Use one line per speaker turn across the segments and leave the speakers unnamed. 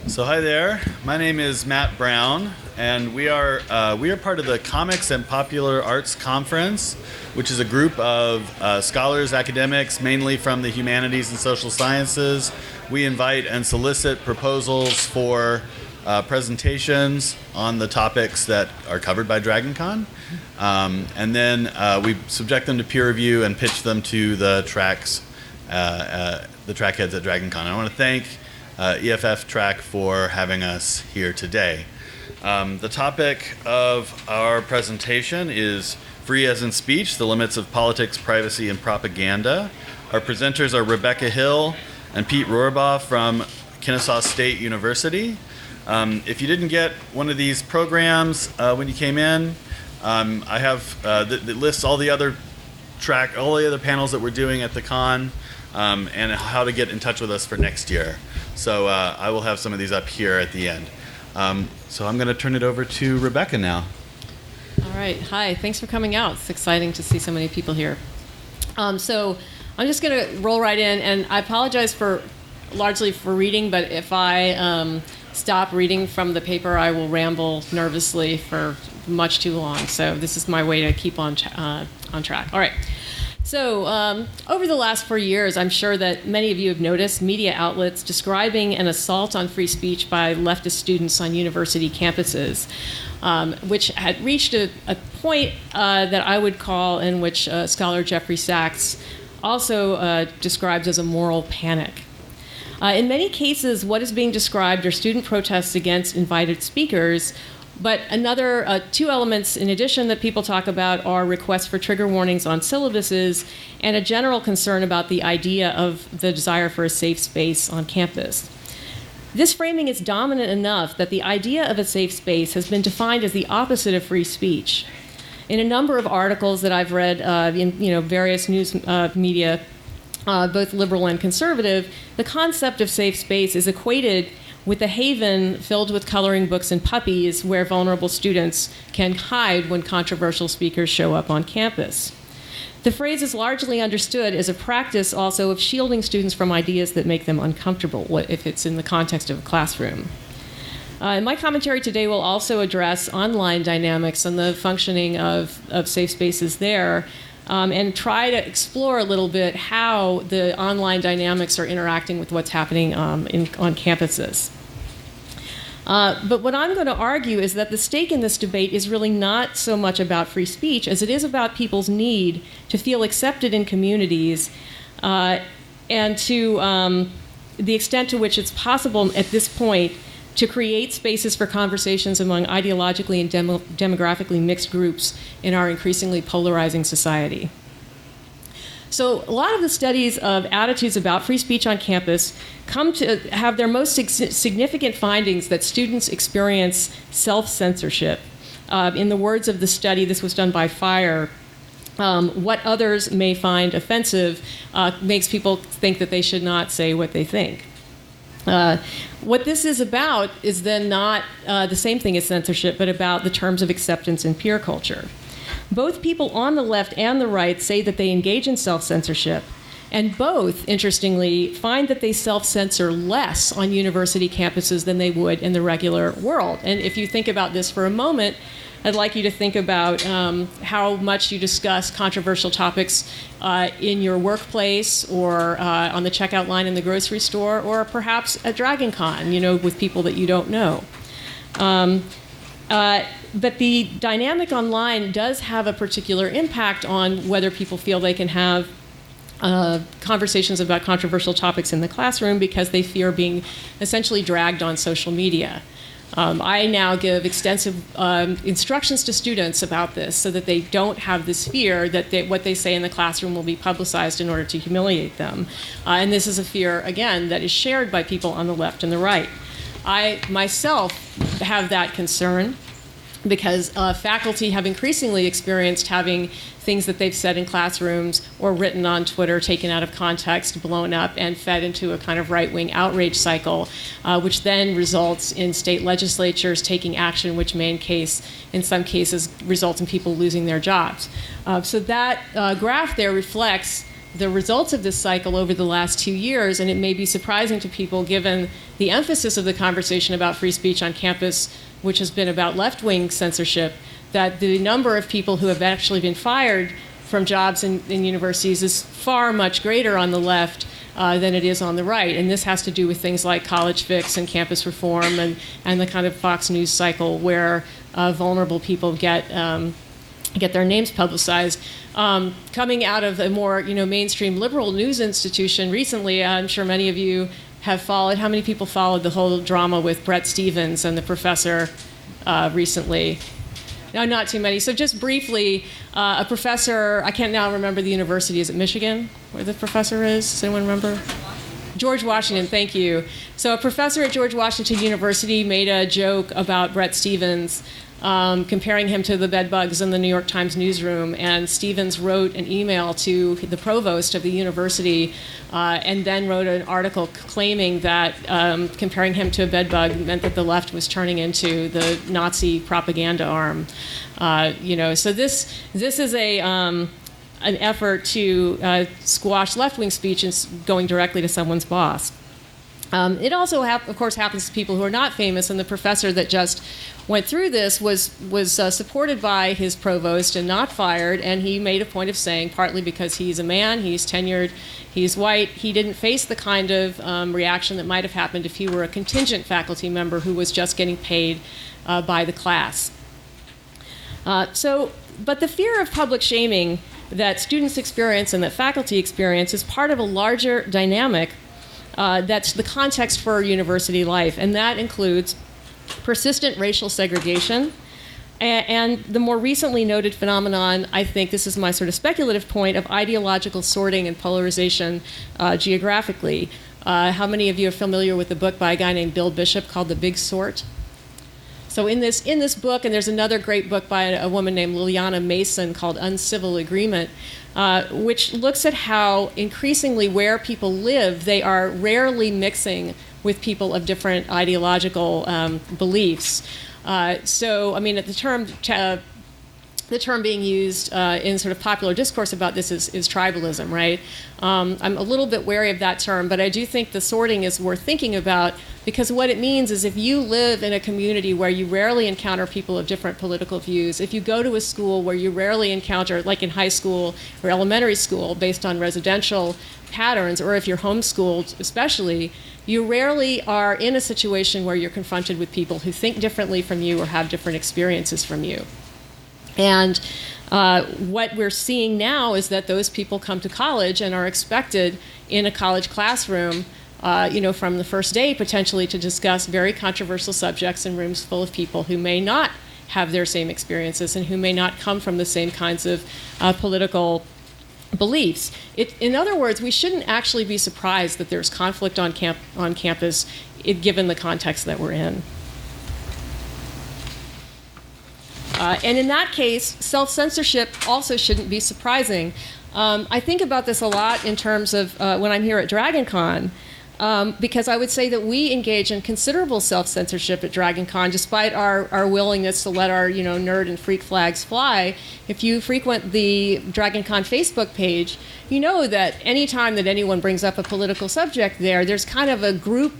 So hi there, my name is Matt Brown, and we are part of the Comics and Popular Arts Conference, which is a group of scholars, academics, mainly from the humanities and social sciences. We invite and solicit proposals for presentations on the topics that are covered by DragonCon, and then we subject them to peer review and pitch them to the track heads at DragonCon. I want to thank EFF Track for having us here today. The topic of our presentation is Free as in Speech, the Limits of Politics, Privacy, and Propaganda. Our presenters are Rebecca Hill and Pete Rorabaugh from Kennesaw State University. If you didn't get one of these programs when you came in, I have that lists all the other panels that we're doing at the con, and how to get in touch with us for next year. So I will have some of these up here at the end. So I'm going to turn it over to Rebecca now.
All right. Hi. Thanks for coming out. It's exciting to see so many people here. So I'm just going to roll right in, and I apologize largely for reading, but if I stop reading from the paper, I will ramble nervously for much too long. So this is my way to keep on track. All right. So over the last 4 years, I'm sure that many of you have noticed media outlets describing an assault on free speech by leftist students on university campuses, which had reached a point that I would call, in which scholar Jeffrey Sachs also describes as a moral panic. In many cases, what is being described are student protests against invited speakers. But another two elements in addition that people talk about are requests for trigger warnings on syllabuses and a general concern about the idea of the desire for a safe space on campus. This framing is dominant enough that the idea of a safe space has been defined as the opposite of free speech. In a number of articles that I've read in various news media, both liberal and conservative, the concept of safe space is equated with a haven filled with coloring books and puppies where vulnerable students can hide when controversial speakers show up on campus. The phrase is largely understood as a practice also of shielding students from ideas that make them uncomfortable, if it's in the context of a classroom. My commentary today will also address online dynamics and the functioning of safe spaces there, and try to explore a little bit how the online dynamics are interacting with what's happening on campuses. But what I'm going to argue is that the stake in this debate is really not so much about free speech as it is about people's need to feel accepted in communities, and to the extent to which it's possible at this point to create spaces for conversations among ideologically and demographically mixed groups in our increasingly polarizing society. So a lot of the studies of attitudes about free speech on campus come to have their most significant findings that students experience self-censorship. In the words of the study, this was done by FIRE, what others may find offensive makes people think that they should not say what they think. What this is about is then not the same thing as censorship, but about the terms of acceptance in peer culture. Both people on the left and the right say that they engage in self-censorship, and both, interestingly, find that they self-censor less on university campuses than they would in the regular world. And if you think about this for a moment, I'd like you to think about how much you discuss controversial topics in your workplace, or on the checkout line in the grocery store, or perhaps at DragonCon, with people that you don't know. But the dynamic online does have a particular impact on whether people feel they can have conversations about controversial topics in the classroom because they fear being essentially dragged on social media. I now give extensive instructions to students about this so that they don't have this fear that what they say in the classroom will be publicized in order to humiliate them. And this is a fear, again, that is shared by people on the left and the right. I myself have that concern because faculty have increasingly experienced having things that they've said in classrooms or written on Twitter taken out of context, blown up, and fed into a kind of right-wing outrage cycle, which then results in state legislatures taking action, which may in some cases result in people losing their jobs. So that graph there reflects the results of this cycle over the last 2 years, and it may be surprising to people given the emphasis of the conversation about free speech on campus, which has been about left-wing censorship, that the number of people who have actually been fired from jobs in universities is far much greater on the left than it is on the right. And this has to do with things like college fix and campus reform and the kind of Fox News cycle where vulnerable people get their names publicized. Coming out of a more mainstream liberal news institution recently, I'm sure many of you have followed. How many people followed the whole drama with Bret Stephens and the professor recently? No, not too many. So just briefly, a professor, I can't now remember the university. Is it Michigan where the professor is? Does anyone remember? George Washington, thank you. So a professor at George Washington University made a joke about Bret Stephens, comparing him to the bedbugs in the New York Times newsroom. And Stephens wrote an email to the provost of the university and then wrote an article claiming that comparing him to a bedbug meant that the left was turning into the Nazi propaganda arm. So this is an effort to squash left-wing speech and going directly to someone's boss. It also, of course, happens to people who are not famous, and the professor that just went through this was supported by his provost and not fired, and he made a point of saying, partly because he's a man, he's tenured, he's white, he didn't face the kind of reaction that might have happened if he were a contingent faculty member who was just getting paid by the class. But the fear of public shaming that students experience and that faculty experience is part of a larger dynamic that's the context for university life, and that includes persistent racial segregation and the more recently noted phenomenon, I think this is my sort of speculative point, of ideological sorting and polarization geographically. How many of you are familiar with the book by a guy named Bill Bishop called The Big Sort? So in this book, and there's another great book by a woman named Liliana Mason called Uncivil Agreement, which looks at how increasingly where people live, they are rarely mixing with people of different ideological beliefs. So, I mean, the term being used in sort of popular discourse about this is tribalism, right? I'm a little bit wary of that term, but I do think the sorting is worth thinking about, because what it means is if you live in a community where you rarely encounter people of different political views, if you go to a school where you rarely encounter, like in high school or elementary school, based on residential patterns, or if you're homeschooled especially, you rarely are in a situation where you're confronted with people who think differently from you or have different experiences from you. And what we're seeing now is that those people come to college and are expected in a college classroom, from the first day potentially to discuss very controversial subjects in rooms full of people who may not have their same experiences and who may not come from the same kinds of political beliefs. In other words, we shouldn't actually be surprised that there's conflict on campus given the context that we're in. And in that case, self-censorship also shouldn't be surprising. I think about this a lot in terms of when I'm here at DragonCon, because I would say that we engage in considerable self-censorship at DragonCon, despite our willingness to let our nerd and freak flags fly. If you frequent the DragonCon Facebook page, you know that any time that anyone brings up a political subject there's kind of a group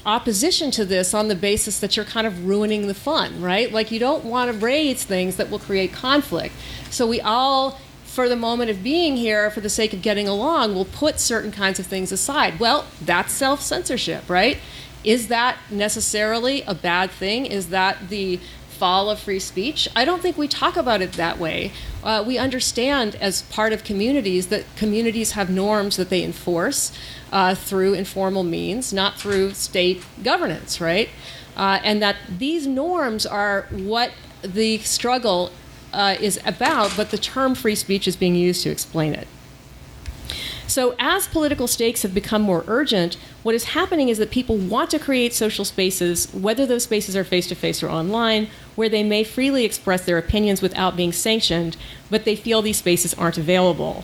opposition to this on the basis that you're kind of ruining the fun, right? Like, you don't want to raise things that will create conflict. So we all, for the moment of being here, for the sake of getting along, will put certain kinds of things aside. Well, that's self-censorship, right? Is that necessarily a bad thing? Is that the fall of free speech? I don't think we talk about it that way. We understand as part of communities that communities have norms that they enforce through informal means, not through state governance, right? And that these norms are what the struggle is about, but the term free speech is being used to explain it. So as political stakes have become more urgent, what is happening is that people want to create social spaces, whether those spaces are face-to-face or online, where they may freely express their opinions without being sanctioned, but they feel these spaces aren't available.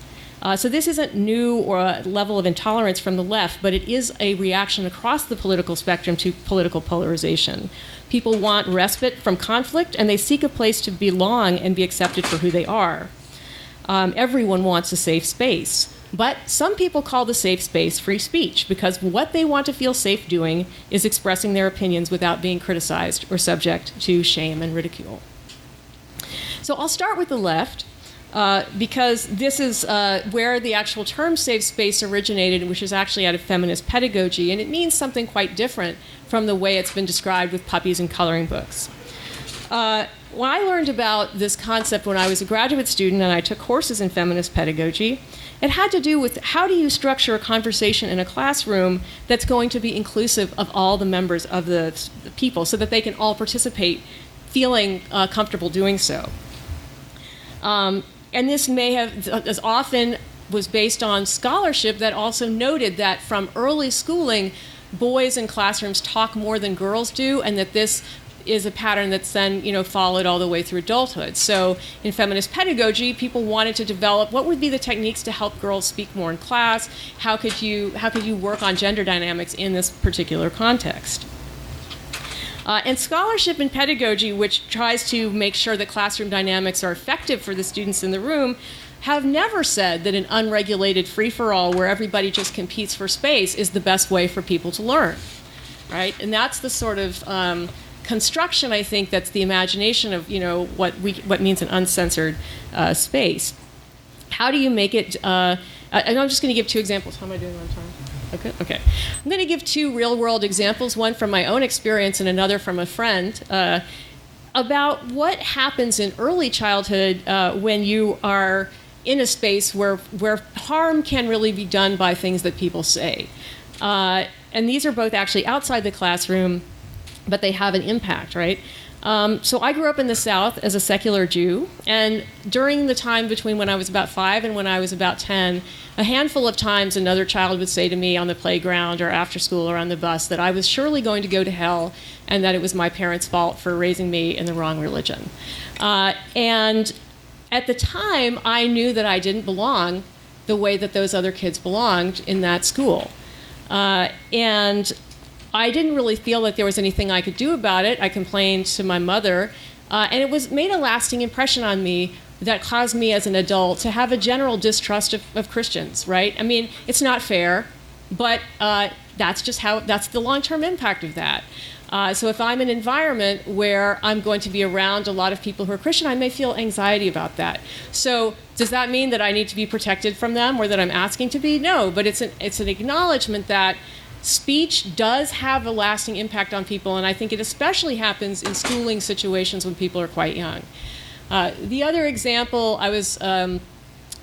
So this isn't new or a level of intolerance from the left, but it is a reaction across the political spectrum to political polarization. People want respite from conflict, and they seek a place to belong and be accepted for who they are. everyone wants a safe space. But some people call the safe space free speech because what they want to feel safe doing is expressing their opinions without being criticized or subject to shame and ridicule. So I'll start with the left because this is where the actual term safe space originated, which is actually out of feminist pedagogy, and it means something quite different from the way it's been described with puppies and coloring books. When I learned about this concept when I was a graduate student and I took courses in feminist pedagogy, it had to do with how do you structure a conversation in a classroom that's going to be inclusive of all the members of the people so that they can all participate feeling comfortable doing so. And this may have, as often was based on scholarship that also noted that from early schooling, boys in classrooms talk more than girls do, and that this is a pattern that's then, followed all the way through adulthood. So in feminist pedagogy, people wanted to develop what would be the techniques to help girls speak more in class. How could you work on gender dynamics in this particular context? And scholarship in pedagogy, which tries to make sure that classroom dynamics are effective for the students in the room, have never said that an unregulated free-for-all where everybody just competes for space is the best way for people to learn, right? And that's the sort of construction, I think, that's the imagination of what means an uncensored space. How do you make it? And I'm just going to give two examples. How am I doing on time? Okay. I'm going to give two real-world examples, one from my own experience and another from a friend, about what happens in early childhood when you are in a space where harm can really be done by things that people say. And these are both actually outside the classroom, but they have an impact, right? So I grew up in the South as a secular Jew, and during the time between when I was about 5 and when I was about 10, a handful of times another child would say to me on the playground or after school or on the bus that I was surely going to go to hell and that it was my parents' fault for raising me in the wrong religion. And at the time, I knew that I didn't belong the way that those other kids belonged in that school. And I didn't really feel that there was anything I could do about it. I complained to my mother, and it made a lasting impression on me that caused me as an adult to have a general distrust of Christians, right? I mean, it's not fair, but that's the long-term impact of that. So if I'm in an environment where I'm going to be around a lot of people who are Christian, I may feel anxiety about that. So does that mean that I need to be protected from them or that I'm asking to be? No, but it's an acknowledgement that speech does have a lasting impact on people, and I think it especially happens in schooling situations when people are quite young. The other example, I was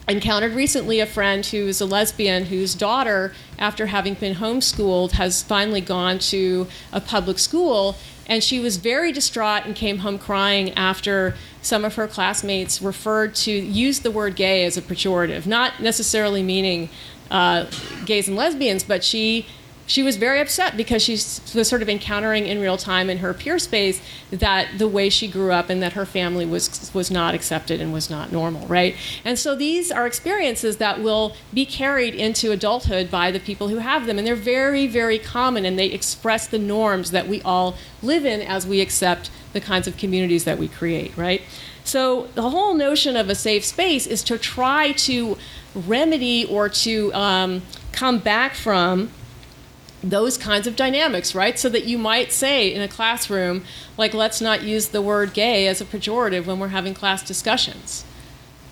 encountered recently a friend who's a lesbian whose daughter, after having been homeschooled, has finally gone to a public school, and she was very distraught and came home crying after some of her classmates used the word gay as a pejorative, not necessarily meaning gays and lesbians, but she was very upset because she was sort of encountering in real time in her peer space that the way she grew up and that her family was not accepted and was not normal, right? And so these are experiences that will be carried into adulthood by the people who have them, and they're very, very common, and they express the norms that we all live in as we accept the kinds of communities that we create, right? So the whole notion of a safe space is to try to remedy or to come back from those kinds of dynamics, right? So that you might say in a classroom, like, let's not use the word gay as a pejorative when we're having class discussions.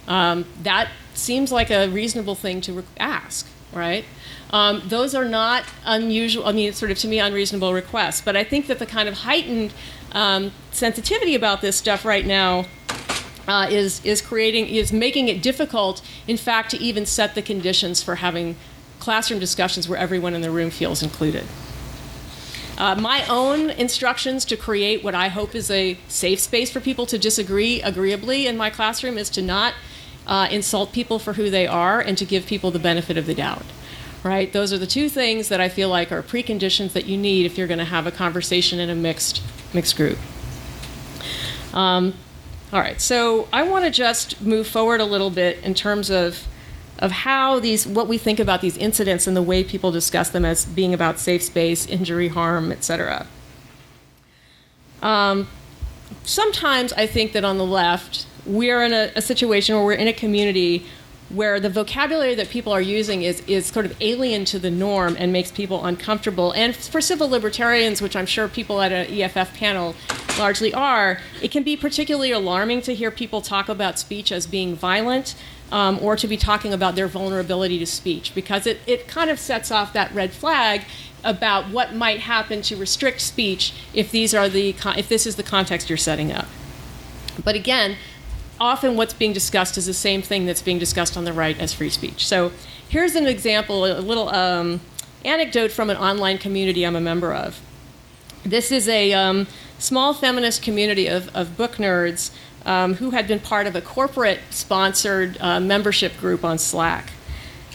That seems like a reasonable thing to ask, right? Those are not unusual, sort of to me, unreasonable requests. But I think that the kind of heightened sensitivity about this stuff right now is making it difficult, in fact, to even set the conditions for having classroom discussions where everyone in the room feels included. My own instructions to create what I hope is a safe space for people to disagree agreeably in my classroom is to not insult people for who they are and to give people the benefit of the doubt, right? Those are the two things that I feel like are preconditions that you need if you're going to have a conversation in a mixed group. All right, so I want to just move forward a little bit in terms of how what we think about these incidents and the way people discuss them as being about safe space, injury, harm, etc. Sometimes I think that on the left, we're in a situation where we're in a community where the vocabulary that people are using is sort of alien to the norm and makes people uncomfortable. And for civil libertarians, which I'm sure people at an EFF panel largely are, it can be particularly alarming to hear people talk about speech as being violent, or to be talking about their vulnerability to speech, because it kind of sets off that red flag about what might happen to restrict speech if this is the context you're setting up. But again, often what's being discussed is the same thing that's being discussed on the right as free speech. So here's an example, a little anecdote from an online community I'm a member of. This is a small feminist community of book nerds who had been part of a corporate-sponsored membership group on Slack.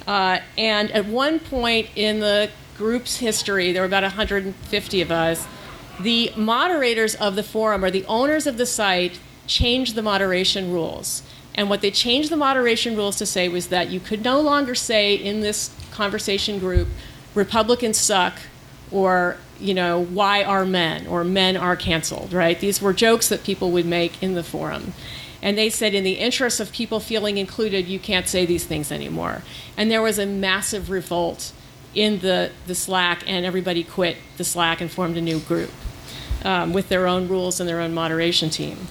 And at one point in the group's history, there were about 150 of us, the moderators of the forum, or the owners of the site, changed the moderation rules. And what they changed the moderation rules to say was that you could no longer say in this conversation group, Republicans suck, or, why are men, or men are canceled, right? These were jokes that people would make in the forum. And they said, in the interest of people feeling included, you can't say these things anymore. And there was a massive revolt in the Slack, and everybody quit the Slack and formed a new group with their own rules and their own moderation team.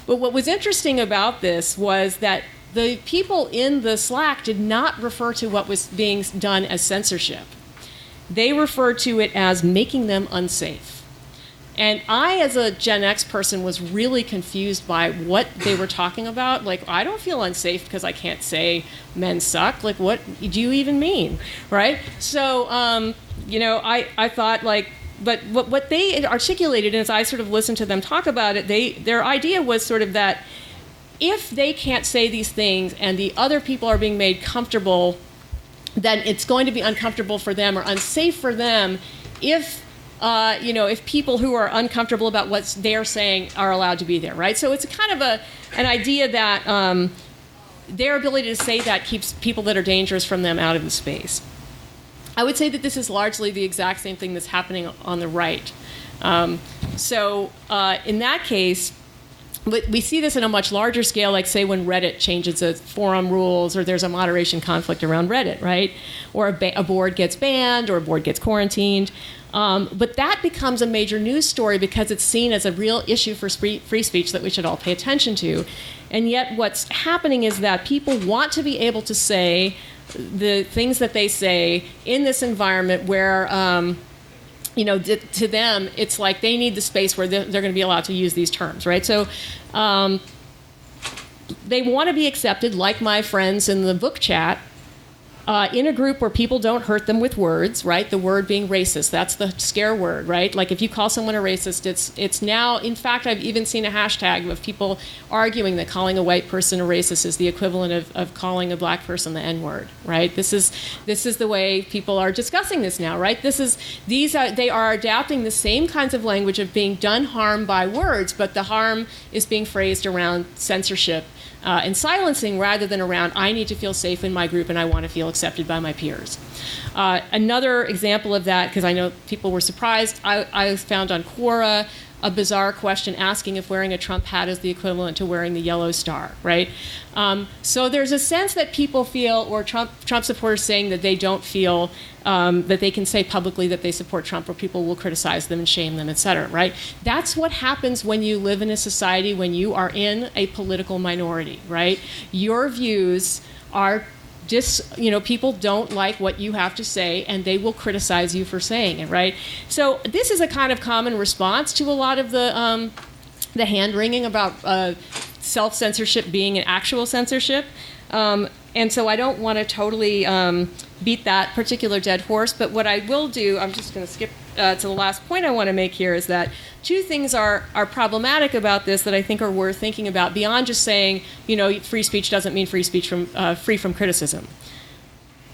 But what was interesting about this was that the people in the Slack did not refer to what was being done as censorship. They referred to it as making them unsafe. And I, as a Gen X person, was really confused by what they were talking about. Like, I don't feel unsafe because I can't say men suck. Like, what do you even mean, right? So, I thought, like, but what they articulated, and as I sort of listened to them talk about it, their idea was sort of that if they can't say these things and the other people are being made comfortable, then it's going to be uncomfortable for them or unsafe for them if people who are uncomfortable about what they're saying are allowed to be there, right? So it's kind of an idea that their ability to say that keeps people that are dangerous from them out of the space. I would say that this is largely the exact same thing that's happening on the right. So in that case, but we see this in a much larger scale, like say when Reddit changes its forum rules, or there's a moderation conflict around Reddit, right? Or a board gets banned, or a board gets quarantined. But that becomes a major news story because it's seen as a real issue for free speech that we should all pay attention to. And yet what's happening is that people want to be able to say the things that they say in this environment where, to them, it's like they need the space where they're going to be allowed to use these terms, right? So they want to be accepted, like my friends in the book chat, in a group where people don't hurt them with words, right? The word being racist, that's the scare word, right? Like if you call someone a racist, it's now, in fact, I've even seen a hashtag of people arguing that calling a white person a racist is the equivalent of calling a black person the N-word, right? This is the way people are discussing this now, right? They are adapting the same kinds of language of being done harm by words, but the harm is being phrased around censorship and silencing rather than around, I need to feel safe in my group and I want to feel accepted by my peers. Another example of that, because I know people were surprised, I found on Quora a bizarre question asking if wearing a Trump hat is the equivalent to wearing the yellow star, right? So there's a sense that people feel, or Trump supporters saying that they don't feel that they can say publicly that they support Trump, or people will criticize them and shame them, et cetera, right? That's what happens when you live in a society when you are in a political minority, right? Your views are people don't like what you have to say, and they will criticize you for saying it, right? So this is a kind of common response to a lot of the hand-wringing about self-censorship being an actual censorship. And so I don't want to totally beat that particular dead horse, but what I will do, I'm just going to skip to the last point I want to make here, is that two things are problematic about this that I think are worth thinking about beyond just saying, free speech doesn't mean free speech free from criticism.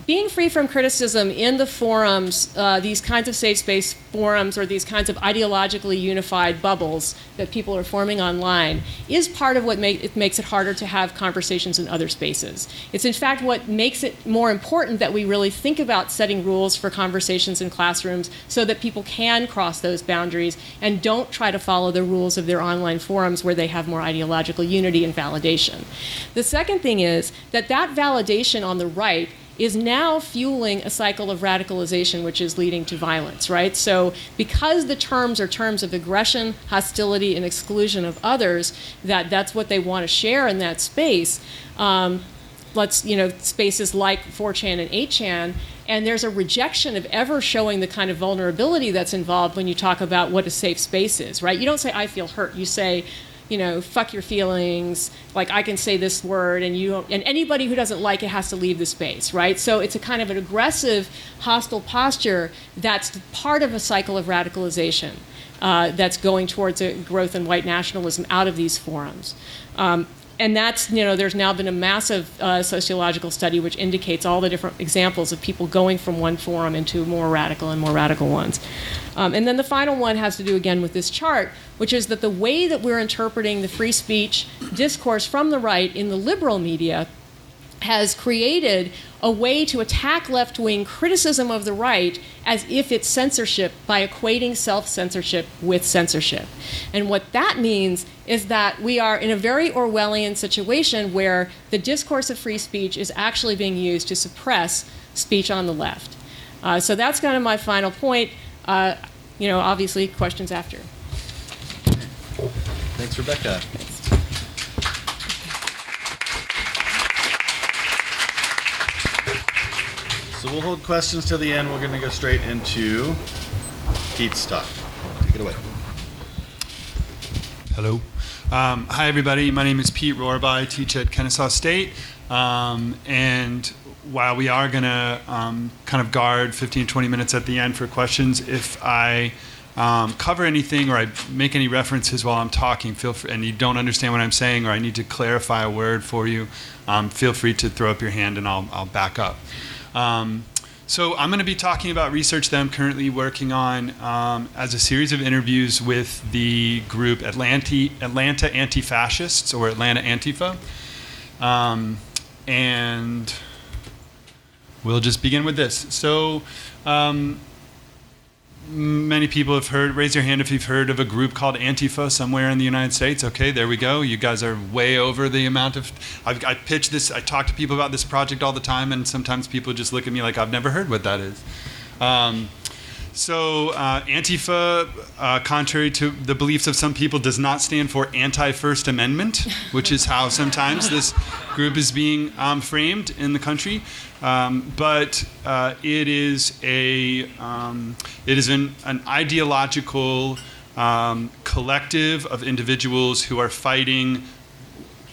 being free from criticism in the forums, these kinds of safe space forums or these kinds of ideologically unified bubbles that people are forming online is part of what makes it harder to have conversations in other spaces. It's in fact what makes it more important that we really think about setting rules for conversations in classrooms so that people can cross those boundaries and don't try to follow the rules of their online forums where they have more ideological unity and validation. The second thing is that validation on the right is now fueling a cycle of radicalization which is leading to violence, right? So because the terms are terms of aggression, hostility, and exclusion of others, that's what they want to share in that space, spaces like 4chan and 8chan, and there's a rejection of ever showing the kind of vulnerability that's involved when you talk about what a safe space is, right? You don't say, I feel hurt. You say, fuck your feelings, like I can say this word and anybody who doesn't like it has to leave the space, right? So it's a kind of an aggressive, hostile posture that's part of a cycle of radicalization that's going towards a growth in white nationalism out of these forums. And that's, there's now been a massive sociological study which indicates all the different examples of people going from one forum into more radical and more radical ones. And then the final one has to do again with this chart, which is that the way that we're interpreting the free speech discourse from the right in the liberal media has created a way to attack left-wing criticism of the right as if it's censorship by equating self-censorship with censorship. And what that means is that we are in a very Orwellian situation where the discourse of free speech is actually being used to suppress speech on the left. So that's kind of my final point. Obviously, questions after.
Thanks, Rebecca. So we'll hold questions till the end. We're going to go straight into Pete's talk. Take it away.
Hello. Hi, everybody. My name is Pete Rorabaugh. I teach at Kennesaw State. And while we are going to kind of guard 15, 20 minutes at the end for questions, if I cover anything or I make any references while I'm talking, feel free, and you don't understand what I'm saying or I need to clarify a word for you, feel free to throw up your hand and I'll back up. So I'm going to be talking about research that I'm currently working on as a series of interviews with the group Atlanta Antifascists, or Atlanta Antifa. And we'll just begin with this. So many people have heard, raise your hand if you've heard of a group called Antifa somewhere in the United States. Okay, there we go. You guys are way over the amount of, I pitch this, I talk to people about this project all the time, and sometimes people just look at me like I've never heard what that is. So Antifa, contrary to the beliefs of some people, does not stand for anti-First Amendment, which is how sometimes this group is being framed in the country. But it is an ideological collective of individuals who are fighting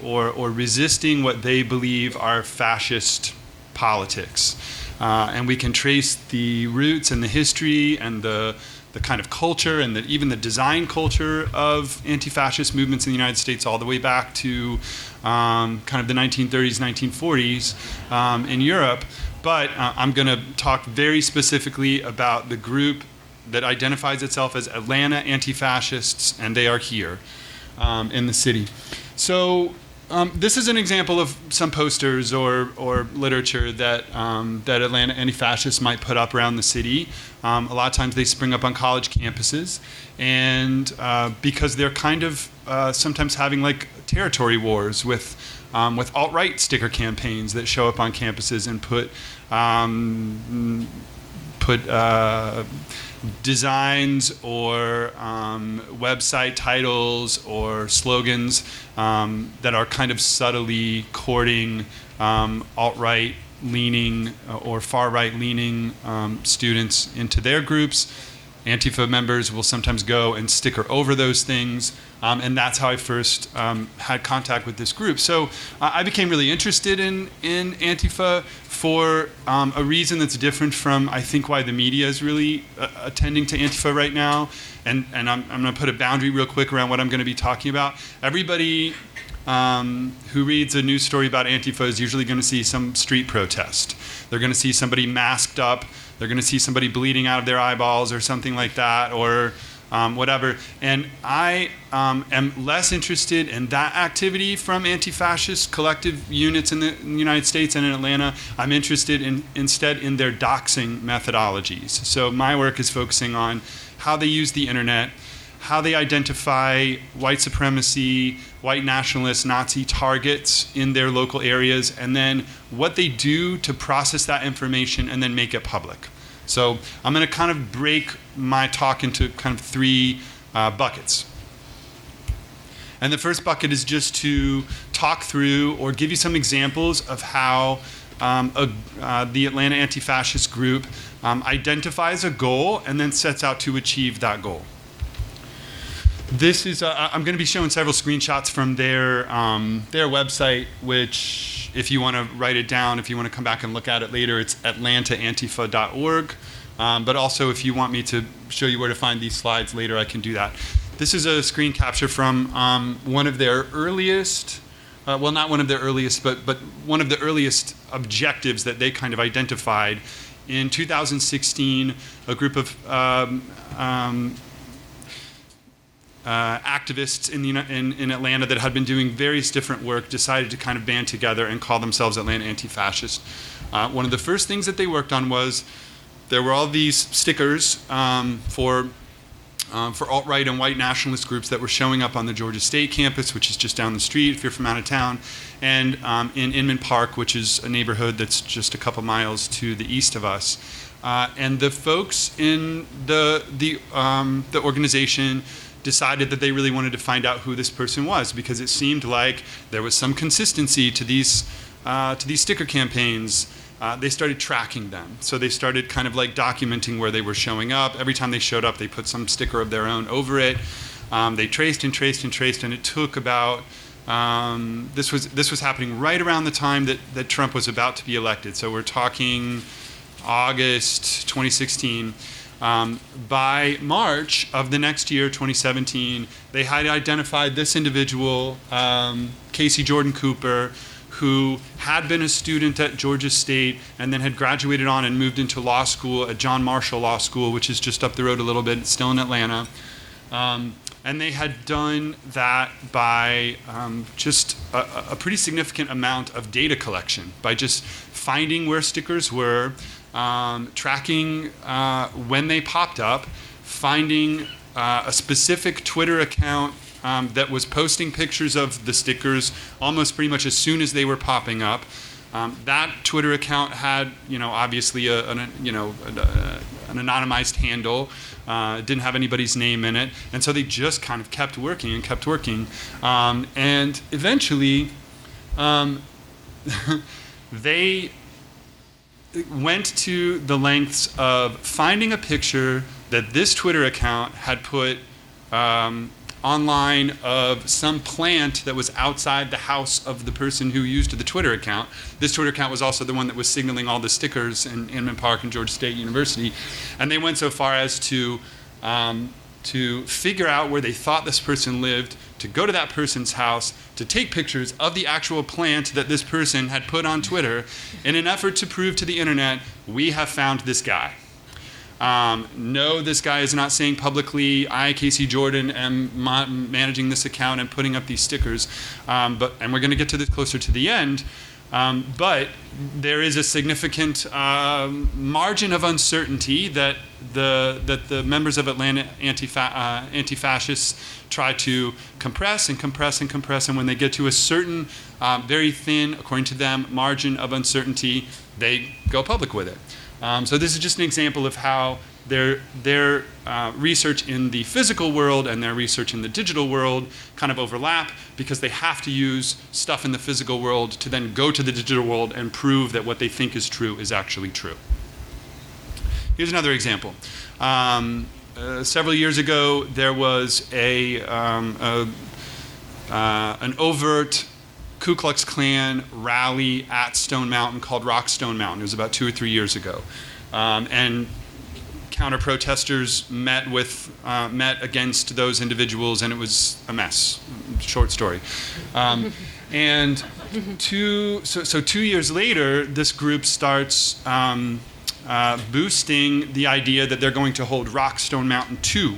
or resisting what they believe are fascist politics. And we can trace the roots and the history and the kind of culture and even the design culture of anti-fascist movements in the United States all the way back to kind of the 1930s, 1940s in Europe. But I'm going to talk very specifically about the group that identifies itself as Atlanta Antifascists, and they are here in the city. So this is an example of some posters or literature that Atlanta Antifascists might put up around the city. A lot of times they spring up on college campuses, and because they're kind of sometimes having like territory wars with alt-right sticker campaigns that show up on campuses and put designs or website titles or slogans that are kind of subtly courting alt-right leaning or far-right leaning students into their groups. Antifa members will sometimes go and sticker over those things, and that's how I first had contact with this group. So I became really interested in Antifa for a reason that's different from, I think, why the media is really attending to Antifa right now. And I'm going to put a boundary real quick around what I'm going to be talking about. Everybody who reads a news story about Antifa is usually going to see some street protest. They're going to see somebody masked up. They're going to see somebody bleeding out of their eyeballs or something like that, or whatever. And I am less interested in that activity from anti-fascist collective units in the United States and in Atlanta. I'm interested instead in their doxing methodologies. So my work is focusing on how they use the internet, how they identify white supremacy, white nationalist, Nazi targets in their local areas, and then what they do to process that information and then make it public. So I'm going to kind of break my talk into kind of three buckets. And the first bucket is just to talk through or give you some examples of how the Atlanta Anti-Fascist group identifies a goal and then sets out to achieve that goal. This is, I'm going to be showing several screenshots from their website, which, if you want to write it down, if you want to come back and look at it later, it's atlantaantifa.org. But also, if you want me to show you where to find these slides later, I can do that. This is a screen capture from one of their earliest, well, not one of their earliest, but one of the earliest objectives that they kind of identified. In 2016, a group of activists in Atlanta that had been doing various different work decided to kind of band together and call themselves Atlanta Anti-Fascist. One of the first things that they worked on was there were all these stickers for alt-right and white nationalist groups that were showing up on the Georgia State campus, which is just down the street if you're from out of town, and in Inman Park, which is a neighborhood that's just a couple miles to the east of us. And the folks in the organization decided that they really wanted to find out who this person was, because it seemed like there was some consistency to these sticker campaigns. They started tracking them. So they started kind of like documenting where they were showing up. Every time they showed up, they put some sticker of their own over it. They traced and traced and traced, and it took about, this was happening right around the time that Trump was about to be elected. So we're talking August 2016. By March of the next year, 2017, they had identified this individual, Casey Jordan Cooper, who had been a student at Georgia State and then had graduated on and moved into law school at John Marshall Law School, which is just up the road a little bit, still in Atlanta. And they had done that by just a pretty significant amount of data collection, by just finding where stickers were, tracking when they popped up, finding a specific Twitter account that was posting pictures of the stickers almost pretty much as soon as they were popping up. That Twitter account had, obviously an anonymized handle. It didn't have anybody's name in it, and so they just kind of kept working and kept working, and eventually, they went to the lengths of finding a picture that this Twitter account had put online of some plant that was outside the house of the person who used the Twitter account. This Twitter account was also the one that was signaling all the stickers in Inman Park and Georgia State University. And they went so far as to figure out where they thought this person lived, to go to that person's house, to take pictures of the actual plant that this person had put on Twitter in an effort to prove to the internet, we have found this guy. No, this guy is not saying publicly, I, Casey Jordan, am managing this account and putting up these stickers. And we're going to get to this closer to the end. But there is a significant margin of uncertainty that the members of Atlanta Antifascists try to compress and compress and compress. And when they get to a certain, very thin, according to them, margin of uncertainty, they go public with it. So this is just an example of how their research in the physical world and their research in the digital world kind of overlap, because they have to use stuff in the physical world to then go to the digital world and prove that what they think is true is actually true. Here's another example. Several years ago, there was an overt Ku Klux Klan rally at Stone Mountain called Rock Stone Mountain. It was about 2 or 3 years ago. And counter-protesters met against those individuals, and it was a mess. Short story. And 2 years later, this group starts boosting the idea that they're going to hold Rockstone Mountain 2.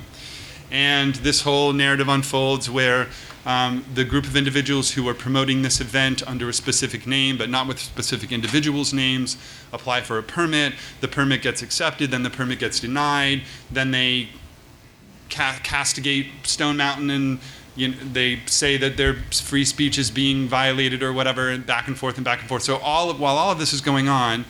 And this whole narrative unfolds where the group of individuals who are promoting this event under a specific name, but not with specific individuals' names, apply for a permit. The permit gets accepted, then the permit gets denied. Then they castigate Stone Mountain, and they say that their free speech is being violated or whatever, and back and forth and back and forth. So while all of this is going on,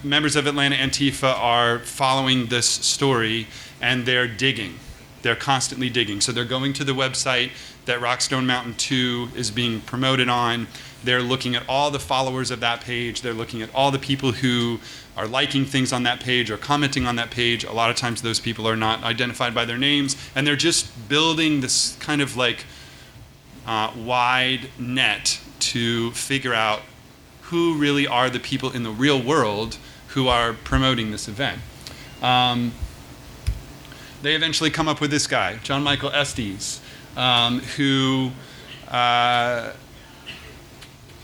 members of Atlanta Antifa are following this story, and they're digging. They're constantly digging. So they're going to the website that Rockstone Mountain 2 is being promoted on. They're looking at all the followers of that page. They're looking at all the people who are liking things on that page or commenting on that page. A lot of times those people are not identified by their names, and they're just building this kind of like wide net to figure out who really are the people in the real world who are promoting this event. They eventually come up with this guy, John Michael Estes, who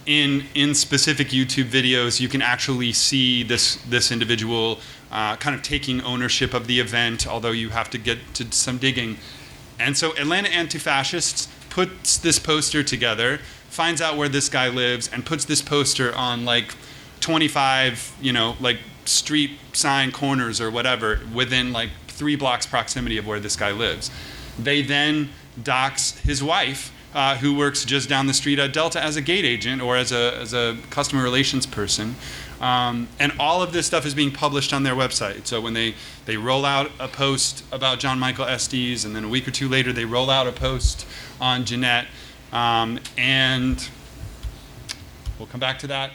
in specific YouTube videos, you can actually see this individual kind of taking ownership of the event, although you have to get to some digging. And so Atlanta Antifascists puts this poster together, finds out where this guy lives, and puts this poster on like 25, like street sign corners or whatever within like 3 blocks proximity of where this guy lives. They then dox his wife, who works just down the street at Delta as a gate agent or as a customer relations person. And all of this stuff is being published on their website. So when they roll out a post about John Michael Estes, and then a week or two later they roll out a post on Jeanette, and we'll come back to that.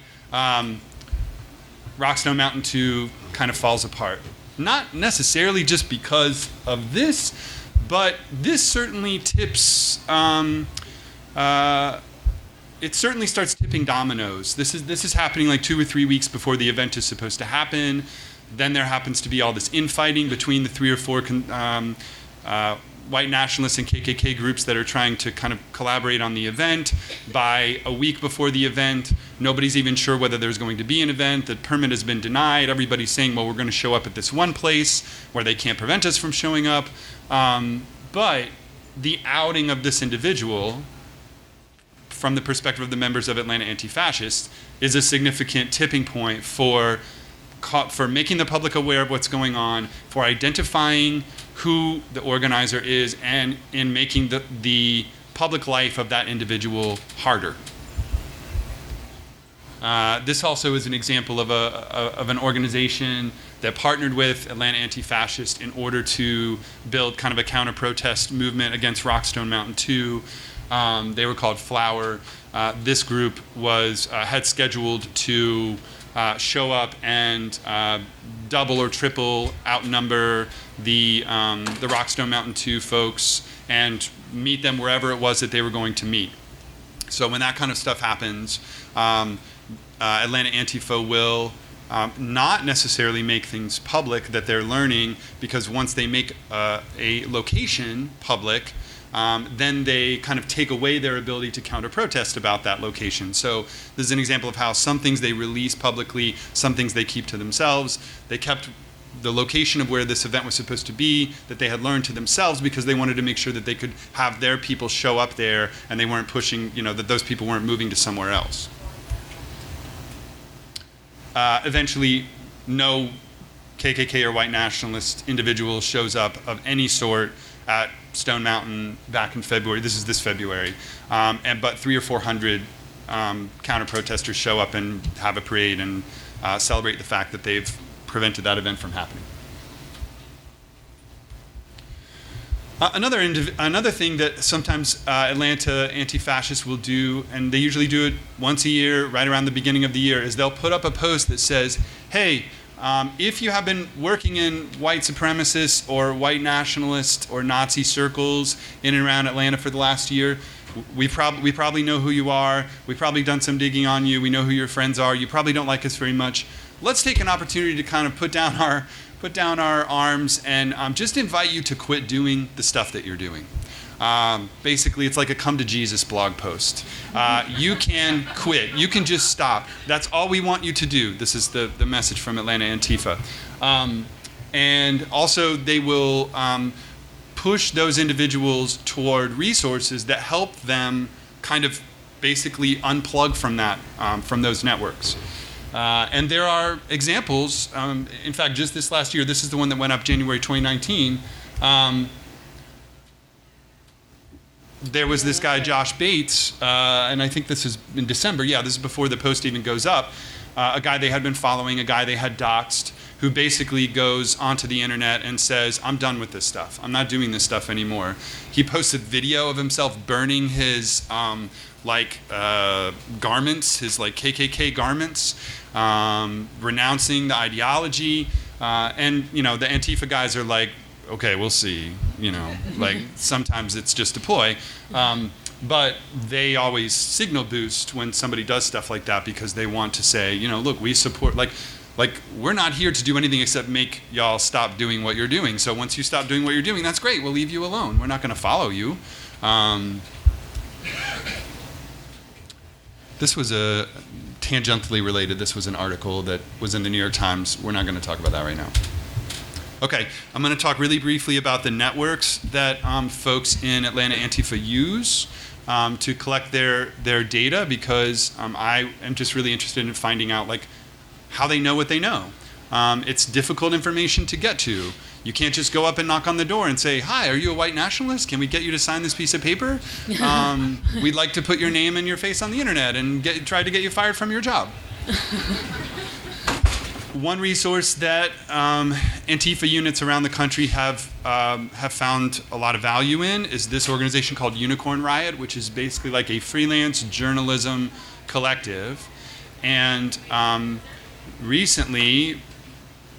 Rockstone Mountain 2 kind of falls apart. Not necessarily just because of this, but this certainly tips. It certainly starts tipping dominoes. This is happening like 2 or 3 weeks before the event is supposed to happen. Then there happens to be all this infighting between the 3 or 4 white nationalists and KKK groups that are trying to kind of collaborate on the event. By a week before the event, nobody's even sure whether there's going to be an event. The permit has been denied. Everybody's saying, well, we're going to show up at this one place where they can't prevent us from showing up. But the outing of this individual, from the perspective of the members of Atlanta Antifascists, is a significant tipping point for making the public aware of what's going on, for identifying who the organizer is, and in making the public life of that individual harder. This also is an example of an organization that partnered with Atlanta Antifascist in order to build kind of a counter-protest movement against Rockstone Mountain 2. They were called Flower. This group had scheduled to show up and double or triple outnumber the Rockstone Mountain 2 folks and meet them wherever it was that they were going to meet. So when that kind of stuff happens, Atlanta Antifa will not necessarily make things public that they're learning, because once they make a location public, then they kind of take away their ability to counter-protest about that location. So this is an example of how some things they release publicly, some things they keep to themselves. They kept the location of where this event was supposed to be that they had learned to themselves because they wanted to make sure that they could have their people show up there and they weren't pushing, that those people weren't moving to somewhere else. Eventually, no KKK or white nationalist individual shows up of any sort at Stone Mountain back in February. This is this February. But 300 or 400 counter-protesters show up and have a parade and celebrate the fact that they've prevented that event from happening. Another thing that sometimes Atlanta Antifascists will do, and they usually do it once a year, right around the beginning of the year, is they'll put up a post that says, hey, if you have been working in white supremacist or white nationalist or Nazi circles in and around Atlanta for the last year, we probably know who you are. We've probably done some digging on you. We know who your friends are. You probably don't like us very much. Let's take an opportunity to kind of put down put down our arms and just invite you to quit doing the stuff that you're doing. Basically, it's like a come to Jesus blog post. You can quit. You can just stop. That's all we want you to do. This is the message from Atlanta Antifa. And also, they will push those individuals toward resources that help them kind of basically unplug from that, from those networks. And there are examples. In fact, just this last year, this is the one that went up January 2019. There was this guy, Josh Bates, and I think this is in December. Yeah, this is before the post even goes up. A guy they had been following, a guy they had doxxed, who basically goes onto the internet and says, I'm done with this stuff. I'm not doing this stuff anymore. He posted video of himself burning his garments, his KKK garments, renouncing the ideology. And, the Antifa guys are like, okay, we'll see, sometimes it's just a ploy. But they always signal boost when somebody does stuff like that because they want to say, look, we support, we're not here to do anything except make y'all stop doing what you're doing. So once you stop doing what you're doing, that's great. We'll leave you alone. We're not going to follow you. This was tangentially related. This was an article that was in the New York Times. We're not going to talk about that right now. Okay, I'm going to talk really briefly about the networks that folks in Atlanta Antifa use to collect their data because I am just really interested in finding out how they know what they know. It's difficult information to get to. You can't just go up and knock on the door and say, hi, are you a white nationalist? Can we get you to sign this piece of paper? We'd like to put your name and your face on the internet and try to get you fired from your job. One resource that Antifa units around the country have found a lot of value in is this organization called Unicorn Riot, which is basically like a freelance journalism collective. And recently,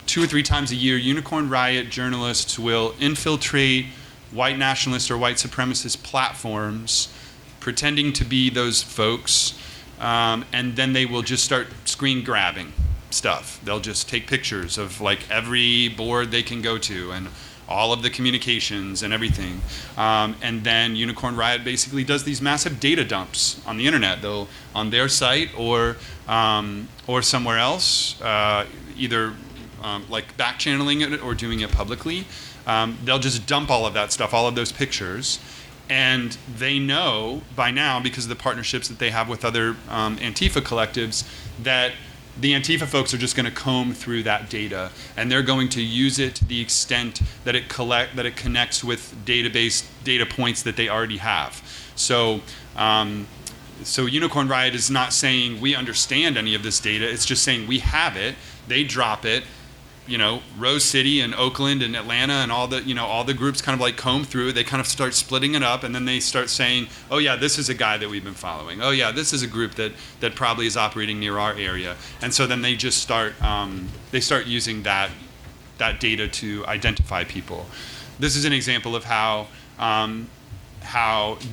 2 or 3 times a year, Unicorn Riot journalists will infiltrate white nationalist or white supremacist platforms, pretending to be those folks, and then they will just start screen grabbing stuff. They'll just take pictures of every board they can go to and all of the communications and everything. And then Unicorn Riot basically does these massive data dumps on the internet. They'll, on their site or somewhere else, either back channeling it or doing it publicly. They'll just dump all of that stuff, all of those pictures. And they know by now, because of the partnerships that they have with other Antifa collectives, that the Antifa folks are just going to comb through that data, and they're going to use it to the extent that it connects with database data points that they already have. So Unicorn Riot is not saying we understand any of this data. It's just saying we have it. They drop it. Rose City and Oakland and Atlanta and all the groups kind of comb through it. They kind of start splitting it up, and then they start saying, oh yeah, this is a guy that we've been following. Oh yeah, this is a group that probably is operating near our area. And so then they just start using that data to identify people. This is an example of how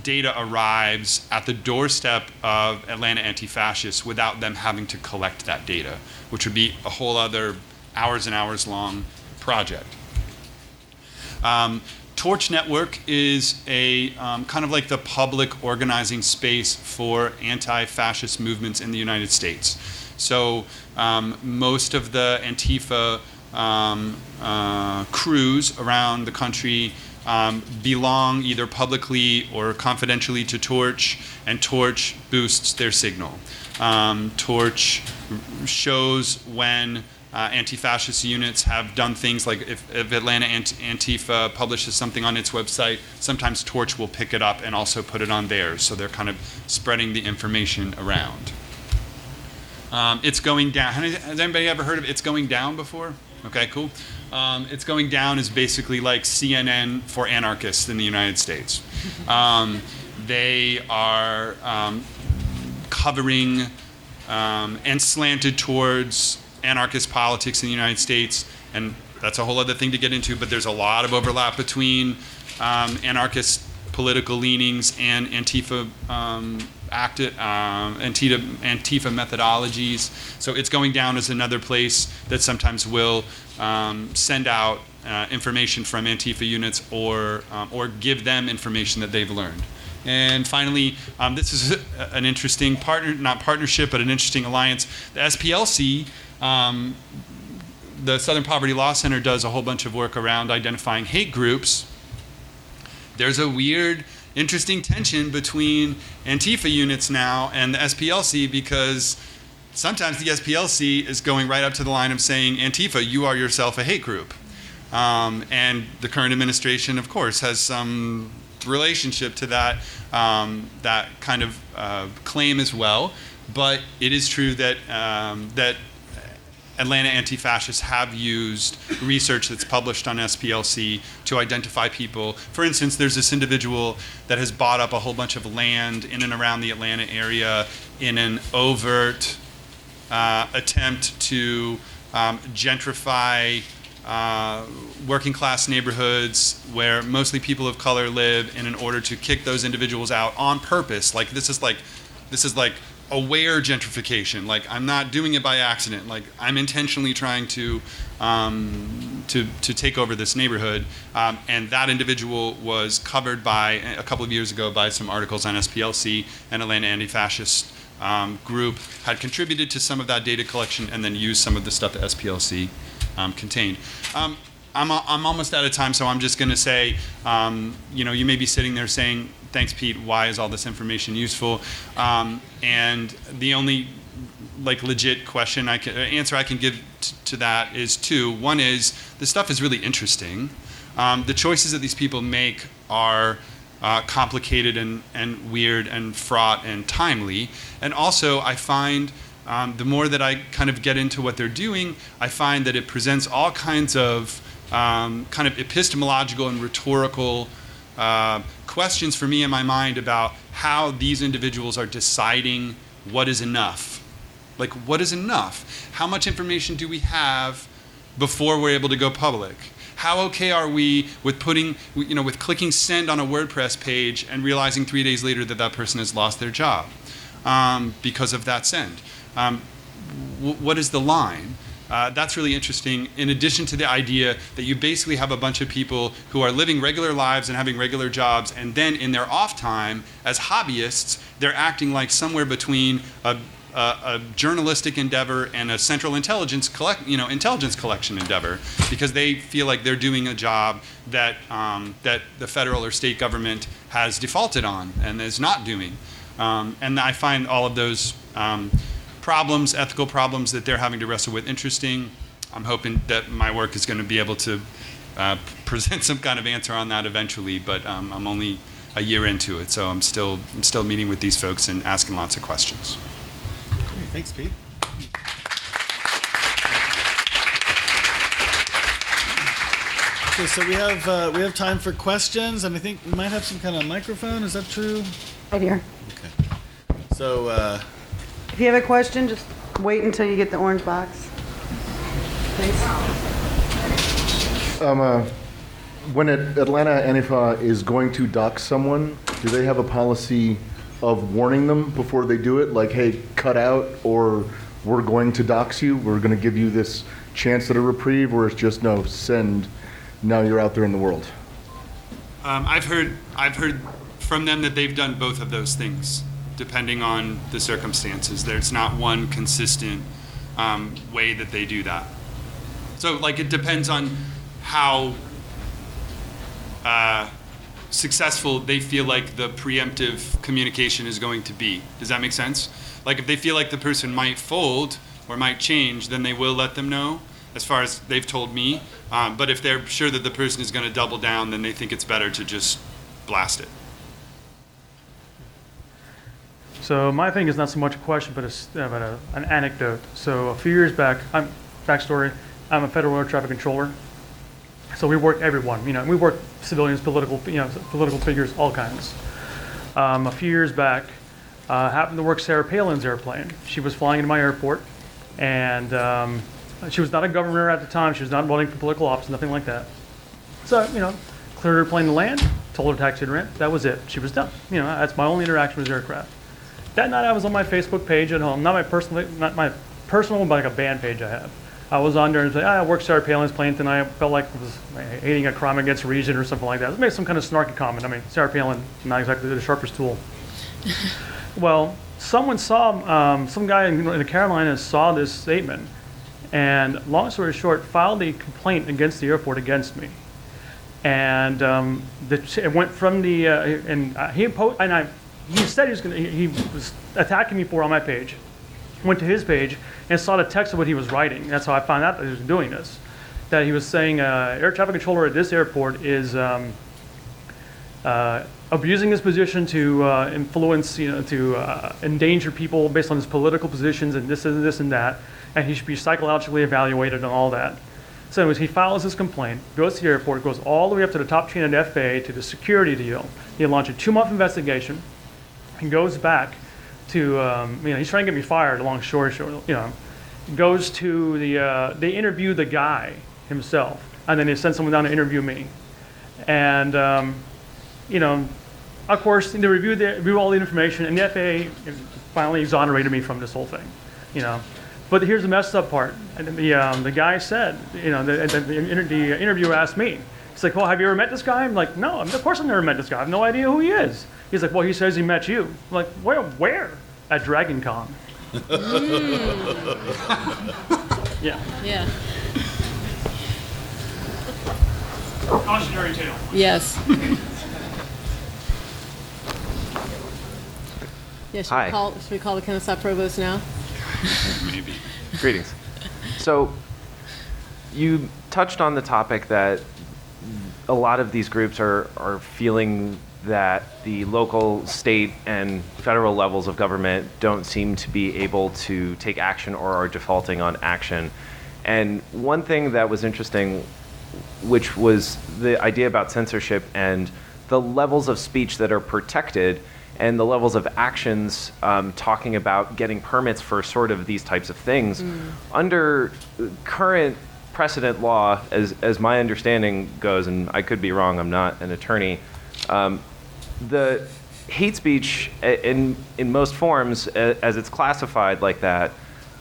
data arrives at the doorstep of Atlanta Antifascists without them having to collect that data, which would be a whole other hours and hours long project. Torch Network is a kind of like the public organizing space for anti-fascist movements in the United States. So most of the Antifa crews around the country belong either publicly or confidentially to Torch, and Torch boosts their signal. Torch shows when anti-fascist units have done things like if Atlanta Antifa publishes something on its website, sometimes Torch will pick it up and also put it on theirs. So they're kind of spreading the information around. It's Going Down. Has anybody ever heard of It's Going Down before? Okay, cool. It's Going Down is basically like CNN for anarchists in the United States. They are covering and slanted towards anarchist politics in the United States, and that's a whole other thing to get into, but there's a lot of overlap between anarchist political leanings and Antifa Antifa methodologies. So it's going down as another place that sometimes will send out information from Antifa units or give them information that they've learned. And finally, this is an interesting not partnership, but an interesting alliance. The SPLC, the Southern Poverty Law Center, does a whole bunch of work around identifying hate groups. There's a weird, interesting tension between Antifa units now and the SPLC, because sometimes the SPLC is going right up to the line of saying, Antifa, you are yourself a hate group. And the current administration, of course, has some relationship to that that kind of claim as well. But it is true that that Atlanta Antifascists have used research that's published on SPLC to identify people. For instance, there's this individual that has bought up a whole bunch of land in and around the Atlanta area in an overt attempt to gentrify working class neighborhoods where mostly people of color live, and in order to kick those individuals out on purpose. Like this is like aware gentrification. Like, I'm not doing it by accident. Like, I'm intentionally trying to take over this neighborhood. And that individual was covered by, a couple of years ago, by some articles on SPLC, and Atlanta Antifascist group had contributed to some of that data collection and then used some of the stuff that SPLC contained. I'm almost out of time, so I'm just going to say, you may be sitting there saying, thanks, Pete, why is all this information useful? And the only legit answer I can give to that is two. One is, this stuff is really interesting. The choices that these people make are complicated and weird and fraught and timely. And also, I find the more that I kind of get into what they're doing, I find that it presents all kinds of kind of epistemological and rhetorical questions for me in my mind about how these individuals are deciding what is enough. Like, what is enough? How much information do we have before we're able to go public? How okay are we with with clicking send on a WordPress page and realizing 3 days later that that person has lost their job because of that send? What is the line? That's really interesting, in addition to the idea that you basically have a bunch of people who are living regular lives and having regular jobs, and then in their off time, as hobbyists, they're acting like somewhere between a journalistic endeavor and a central intelligence collection endeavor, because they feel like they're doing a job that that the federal or state government has defaulted on and is not doing. And I find all of those ethical problems that they're having to wrestle with, interesting. I'm hoping that my work is going to be able to present some kind of answer on that eventually, but I'm only a year into it, so I'm still meeting with these folks and asking lots of questions.
Great. Thanks, Pete. Okay, so we have time for questions, and I think we might have some kind of microphone. Is that true?
Right here.
Okay. So.
If you have a question, just wait until you get the orange box. Please.
When Atlanta Antifa is going to dox someone, do they have a policy of warning them before they do it? Like, hey, cut out, or we're going to dox you, we're going to give you this chance at a reprieve, or it's just, no, send, now you're out there in the world?
I've heard from them that they've done both of those things, depending on the circumstances. There's not one consistent way that they do that. So, it depends on how successful they feel like the preemptive communication is going to be. Does that make sense? Like, if they feel like the person might fold or might change, then they will let them know, as far as they've told me. But if they're sure that the person is going to double down, then they think it's better to just blast it.
So my thing is not so much a question, but an anecdote. So a few years back, backstory, I'm a federal air traffic controller. So we work everyone, we work civilians, political figures, all kinds. A few years back, happened to work Sarah Palin's airplane. She was flying into my airport, and she was not a governor at the time. She was not running for political office, nothing like that. So, cleared her plane to land, told her taxi to rent. That was it. She was done. That's my only interaction with the aircraft. That night I was on my Facebook page at home, not my personal, but like a band page I have. I was on there and said, I work Sarah Palin's playing tonight. I felt like it was hating a crime against region or something like that. I made some kind of snarky comment. I mean, Sarah Palin, not exactly the sharpest tool. Well, someone saw, some guy in the Carolinas saw this statement, and long story short, filed a complaint against the airport against me. And it went from the, he said he was attacking me for on my page. Went to his page and saw the text of what he was writing. That's how I found out that he was doing this. That he was saying air traffic controller at this airport is abusing his position to influence, to endanger people based on his political positions and this and that, and he should be psychologically evaluated and all that. So anyways, he files his complaint, goes to the airport, goes all the way up to the top chain at FAA to the security deal. He launched a 2-month investigation. He goes back to, he's trying to get me fired, long story short, goes to they interview the guy himself, and then they send someone down to interview me. And, of course, they review all the information, and the FAA finally exonerated me from this whole thing, But here's the messed up part. And the guy said, the interviewer asked me, he's like, well, have you ever met this guy? I'm like, no, of course I've never met this guy. I have no idea who he is. He's like, well, he says he met you. I'm like, where? At Dragon Con. Yeah.
Yeah.
Cautionary tale.
Yes. Yeah,
Hi.
Should we call the Kennesaw Provost now?
Maybe.
Greetings. So you touched on the topic that a lot of these groups are feeling that the local, state, and federal levels of government don't seem to be able to take action or are defaulting on action. And one thing that was interesting, which was the idea about censorship and the levels of speech that are protected and the levels of actions talking about getting permits for sort of these types of things. Under current precedent law, as my understanding goes, and I could be wrong, I'm not an attorney, the hate speech in most forms, as it's classified like that,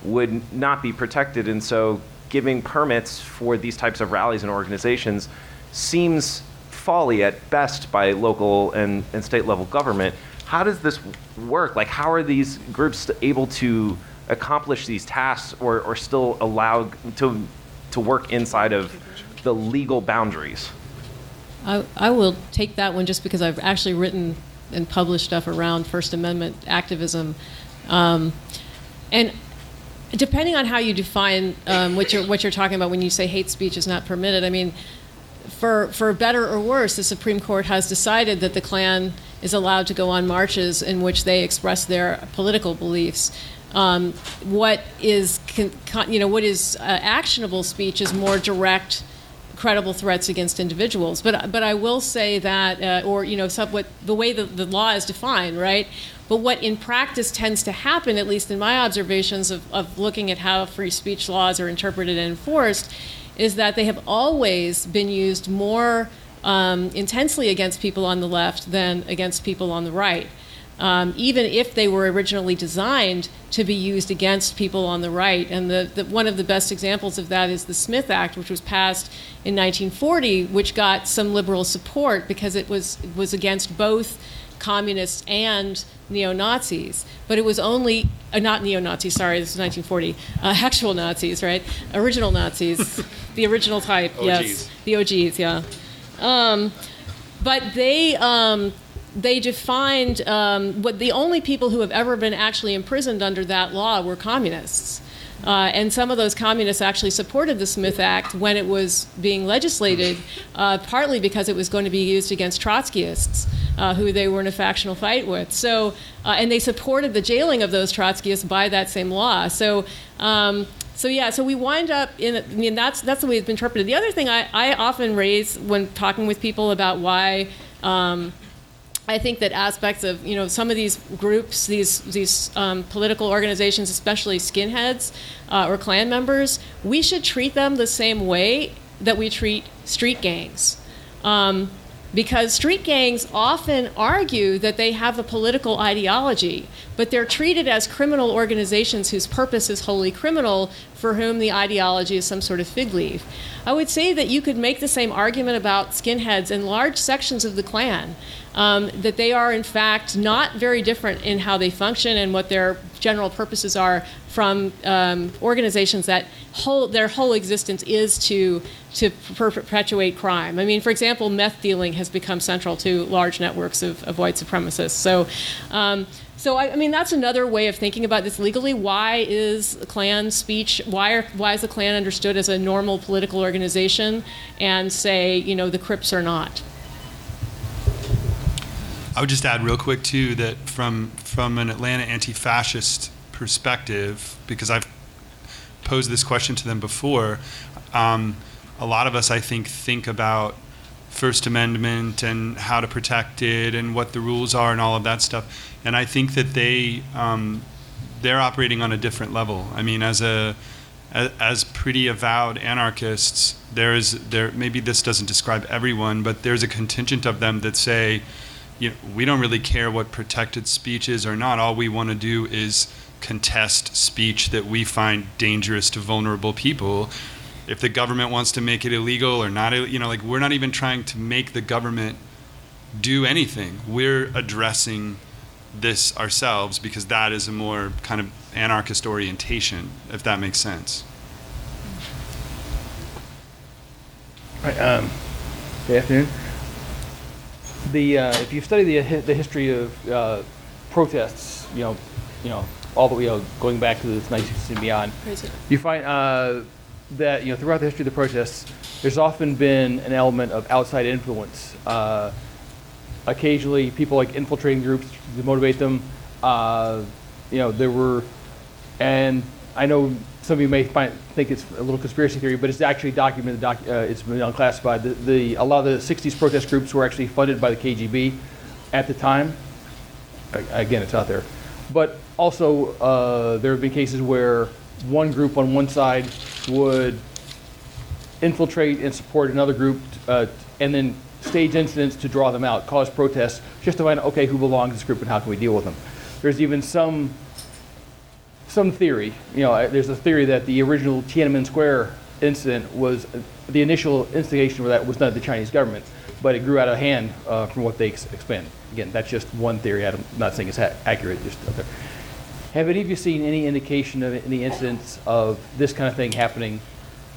would not be protected. And so giving permits for these types of rallies and organizations seems folly at best by local and state level government. How does this work? Like, how are these groups able to accomplish these tasks or still allowed to work inside of the legal boundaries?
I will take that one just because I've actually written and published stuff around First Amendment activism. And depending on how you define what you're talking about when you say hate speech is not permitted, I mean, for better or worse, the Supreme Court has decided that the Klan is allowed to go on marches in which they express their political beliefs. What is actionable speech is more direct, credible threats against individuals. But I will say that, the way the law is defined, right? But what in practice tends to happen, at least in my observations of looking at how free speech laws are interpreted and enforced, is that they have always been used more intensely against people on the left than against people on the right. Even if they were originally designed to be used against people on the right. And one of the best examples of that is the Smith Act, which was passed in 1940, which got some liberal support because it was against both communists and neo-Nazis. But it was only, not neo-Nazis, sorry, this is 1940, actual Nazis, right? Original Nazis, the original type, yes. The OGs, yeah. But they defined what the only people who have ever been actually imprisoned under that law were communists. And some of those communists actually supported the Smith Act when it was being legislated, partly because it was going to be used against Trotskyists, who they were in a factional fight with. So, and they supported the jailing of those Trotskyists by that same law. So we wind up that's the way it's been interpreted. The other thing I often raise when talking with people about why I think that aspects of some of these groups, these political organizations, especially skinheads or Klan members, we should treat them the same way that we treat street gangs. Because street gangs often argue that they have a political ideology, but they're treated as criminal organizations whose purpose is wholly criminal, for whom the ideology is some sort of fig leaf. I would say that you could make the same argument about skinheads in large sections of the Klan, that they are in fact not very different in how they function and what their general purposes are from organizations that their whole existence is to perpetuate crime. I mean, for example, meth dealing has become central to large networks of white supremacists. So I mean, that's another way of thinking about this legally. Why is Klan speech, why is the Klan understood as a normal political organization, and say, the Crips are not?
I would just add real quick too that from an Atlanta anti-fascist perspective, because I've posed this question to them before, a lot of us, I think about First Amendment and how to protect it and what the rules are and all of that stuff. And I think that they're operating on a different level. I mean, as pretty avowed anarchists, maybe this doesn't describe everyone, but there's a contingent of them that say, we don't really care what protected speech is or not. All we want to do is contest speech that we find dangerous to vulnerable people. If the government wants to make it illegal or not, we're not even trying to make the government do anything. We're addressing this ourselves because that is a more kind of anarchist orientation, if that makes sense.
Right, good afternoon. If you study the history of protests, all the way going back to the 1960s and beyond, you find that throughout the history of the protests, there's often been an element of outside influence. Occasionally, people like infiltrating groups to motivate them. There were, and I know some of you may think it's a little conspiracy theory, but it's actually documented. It's been unclassified. A lot of the '60s protest groups were actually funded by the KGB at the time. Again, it's out there. But also, there have been cases where one group on one side would infiltrate and support another group, and then stage incidents to draw them out, cause protests, just to find out, okay, who belongs to this group and how can we deal with them. There's even some theory, there's a theory that the original Tiananmen Square incident was, the initial instigation for that was done at the Chinese government, but it grew out of hand from what they expanded. Again, that's just one theory. I'm not saying it's accurate, just out there. Have any of you seen any indication of any incidents of this kind of thing happening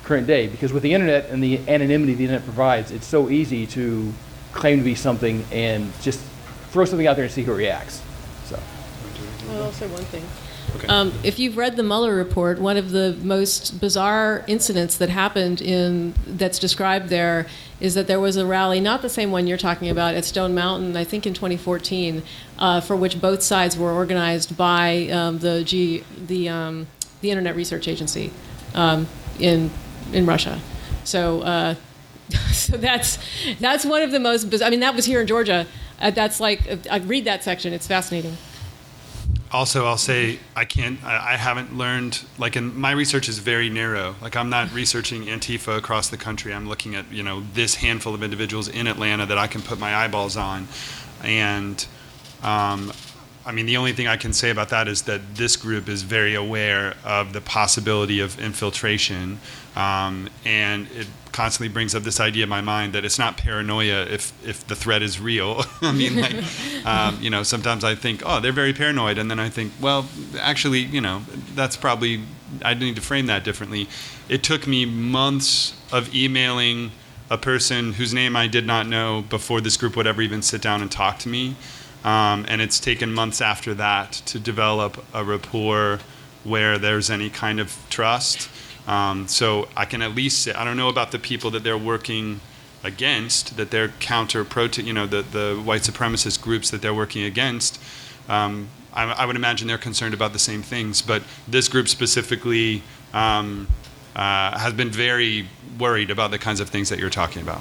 current day? Because with the internet and the anonymity the internet provides, it's so easy to claim to be something and just throw something out there and see who reacts. So.
I'll say one thing.
Okay.
If you've read the Mueller report, one of the most bizarre incidents that happened that's described there is that there was a rally, not the same one you're talking about, at Stone Mountain, I think in 2014, for which both sides were organized by the Internet Research Agency in Russia. So so that's one of the most bizarre. I mean, that was here in Georgia. That's like, I read that section. It's fascinating.
Also, I'll say I haven't learned, my research is very narrow. I'm not researching Antifa across the country. I'm looking at, this handful of individuals in Atlanta that I can put my eyeballs on. And, the only thing I can say about that is that this group is very aware of the possibility of infiltration. And it constantly brings up this idea in my mind that it's not paranoia if the threat is real. Sometimes I think, oh, they're very paranoid. And then I think, well, actually, that's probably, I need to frame that differently. It took me months of emailing a person whose name I did not know before this group would ever even sit down and talk to me. And it's taken months after that to develop a rapport where there's any kind of trust. So I can at least say, I don't know about the people that they're working against, that they're the white supremacist groups that they're working against. I would imagine they're concerned about the same things, but this group specifically has been very worried about the kinds of things that you're talking about.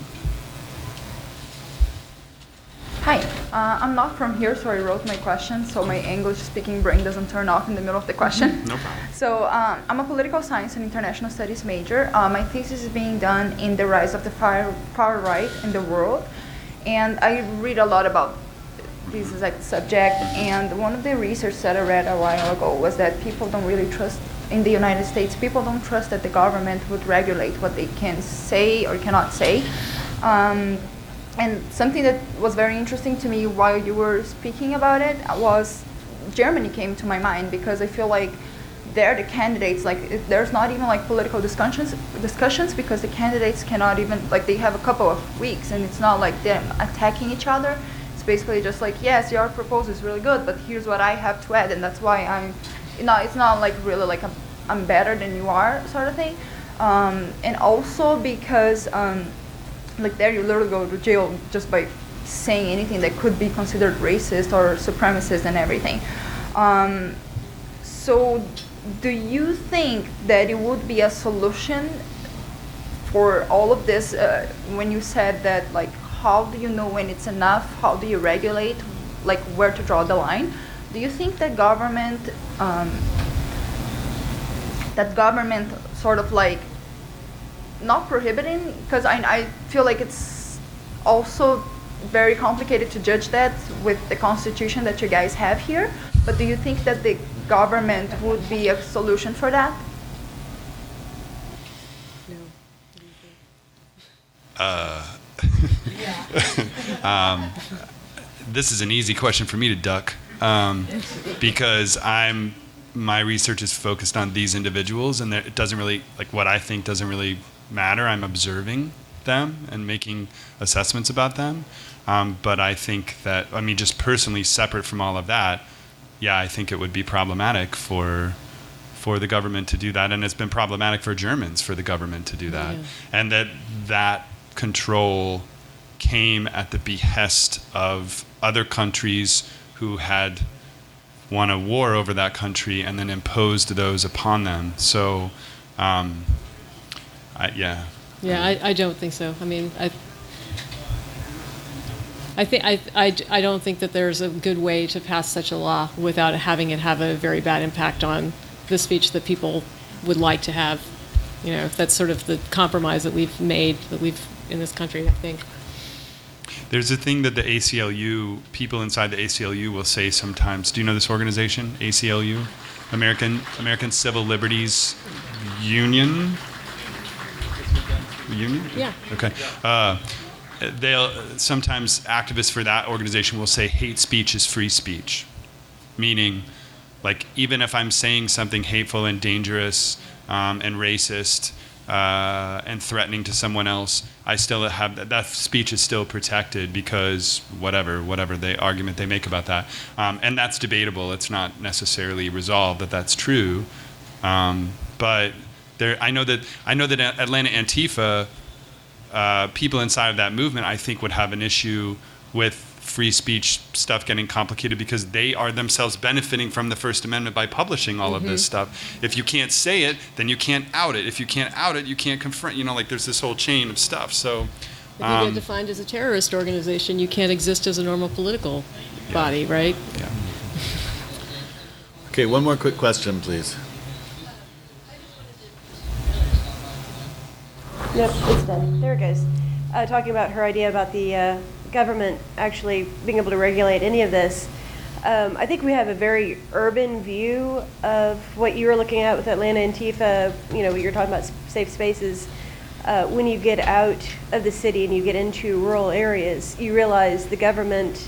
Hi, I'm not from here, so I wrote my question so my English-speaking brain doesn't turn off in the middle of the question.
No problem.
So I'm a political science and international studies major. My thesis is being done in the rise of the far right in the world. And I read a lot about this exact subject, and one of the research that I read a while ago was that people don't really trust, in the United States, people don't trust that the government would regulate what they can say or cannot say. And something that was very interesting to me while you were speaking about it was Germany came to my mind, because I feel like they're the candidates, like there's not even like political discussions because the candidates cannot even, like they have a couple of weeks and it's not like them attacking each other. It's basically just like, yes, your proposal is really good, but here's what I have to add, and that's why it's not like really like I'm better than you are sort of thing. And also because like there you literally go to jail just by saying anything that could be considered racist or supremacist and everything. So do you think that it would be a solution for all of this, when you said that, like, how do you know when it's enough? How do you regulate, like, where to draw the line? Do you think that government sort of like, not prohibiting, because I feel like it's also very complicated to judge that with the constitution that you guys have here, but do you think that the government would be a solution for that?
No.
This is an easy question for me to duck, because my research is focused on these individuals, and it doesn't really, like, what I think doesn't really matter. I'm observing them and making assessments about them. But I think that, I mean, just personally separate from all of that, yeah, I think it would be problematic for the government to do that, and it's been problematic for Germans for the government to do that, and that control came at the behest of other countries who had won a war over that country and then imposed those upon them. So, yeah.
Yeah, I don't think so. I mean, I don't think that there's a good way to pass such a law without having it have a very bad impact on the speech that people would like to have. You know, that's sort of the compromise that we've made, in this country, I think.
There's a thing that the ACLU, people inside the ACLU will say sometimes. Do you know this organization, ACLU? American Civil Liberties Union?
Yeah.
Okay. Sometimes activists for that organization will say hate speech is free speech, meaning, like, even if I'm saying something hateful and dangerous and racist and threatening to someone else, I still have that speech is still protected because whatever the argument they make about that, and that's debatable. It's not necessarily resolved that that's true, but I know that Atlanta Antifa. People inside of that movement, I think, would have an issue with free speech stuff getting complicated because they are themselves benefiting from the First Amendment by publishing all of this stuff. If you can't say it, then you can't out it. If you can't out it, you can't confront. You know, like there's this whole chain of stuff. So,
if you get defined as a terrorist organization, you can't exist as a normal political body, right?
Yeah.
Okay, one more quick question, please.
Nope, it's done. There it goes. Talking about her idea about the government actually being able to regulate any of this. I think we have a very urban view of what you were looking at with Atlanta Antifa, you know, what you're talking about safe spaces. When you get out of the city and you get into rural areas, you realize the government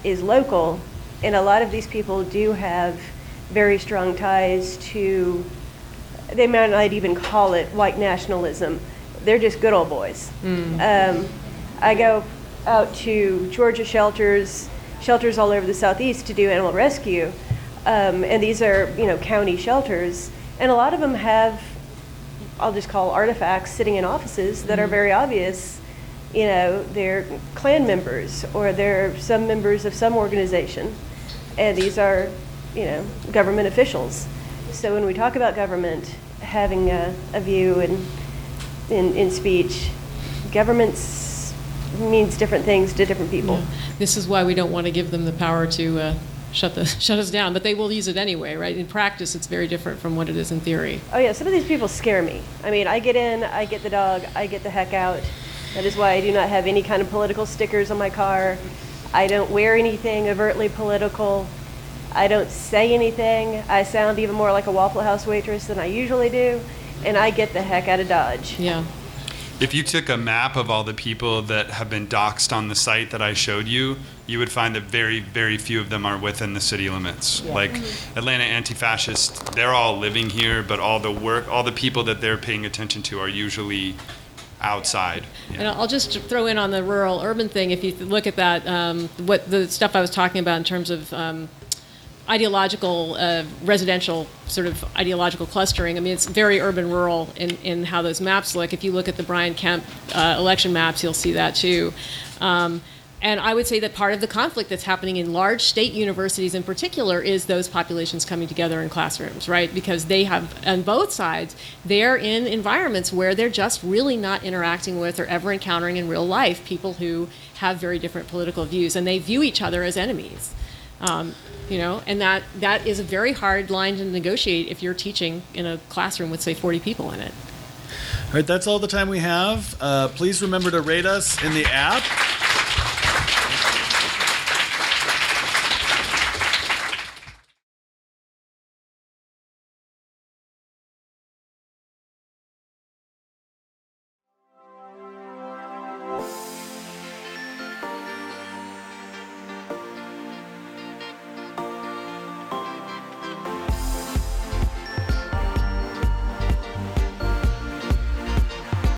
is local, and a lot of these people do have very strong ties to, they might not even call it white nationalism. They're just good old boys. I go out to Georgia shelters all over the southeast to do animal rescue, and these are, you know, county shelters, and a lot of them have, I'll just call artifacts sitting in offices that are very obvious. You know, they're Klan members or they're some members of some organization, and these are, you know, government officials. So when we talk about government having a view in speech, governments means different things to different people.
Yeah. This is why we don't want to give them the power to shut us down, but they will use it anyway, right? In practice, it's very different from what it is in theory.
Oh yeah, some of these people scare me. I mean, I get in, I get the dog, I get the heck out. That is why I do not have any kind of political stickers on my car. I don't wear anything overtly political. I don't say anything. I sound even more like a Waffle House waitress than I usually do, and I get the heck out of Dodge.
Yeah.
If you took a map of all the people that have been doxxed on the site that I showed you, you would find that very, very few of them are within the city limits.
Yeah.
Like Atlanta Antifascists, they're all living here, but all the people that they're paying attention to are usually outside.
And I'll just throw in on the rural-urban thing. If you look at that, what the stuff I was talking about in terms of ideological, residential sort of ideological clustering. I mean, it's very urban-rural in how those maps look. If you look at the Brian Kemp election maps, you'll see that too. And I would say that part of the conflict that's happening in large state universities in particular is those populations coming together in classrooms, right? Because they have, on both sides, they're in environments where they're just really not interacting with or ever encountering in real life people who have very different political views, and they view each other as enemies. And that is a very hard line to negotiate if you're teaching in a classroom with, say, 40 people in it.
All right, that's all the time we have. Please remember to rate us in the app.